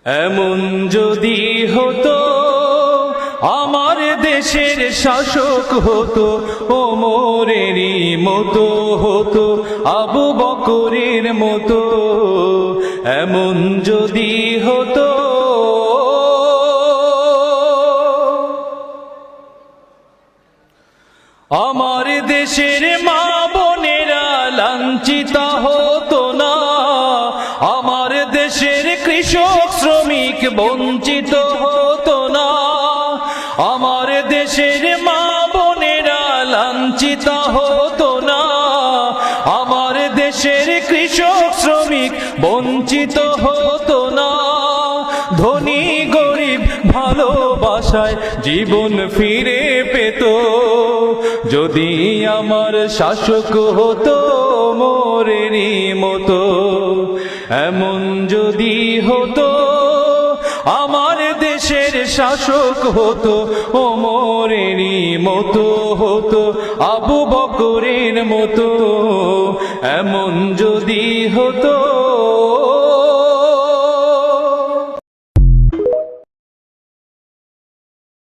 এমন যদি হতো আমার দেশের শাসক হতো ওমরেরই মতো হতো আবু বকরের মতো এমন যদি হতো আমার দেশের মা বোনেরা লাঞ্ছিত হতো না আমার দেশের কৃষক শ্রমিক বঞ্চিত হতো না আমার দেশের মা বোনেরা লাঞ্ছিত হতো না আমার দেশের কৃষক শ্রমিক বঞ্চিত হতো না ধনী গরিব ভালোবাসায় জীবন ফিরে পেত যদি আমার শাসক হতো ওমরেরই মতো এমন যদি হতো আমার দেশের শাসক হতো ওমরেরই মতো হতো আবু বকরের মতো এমন যদি হতো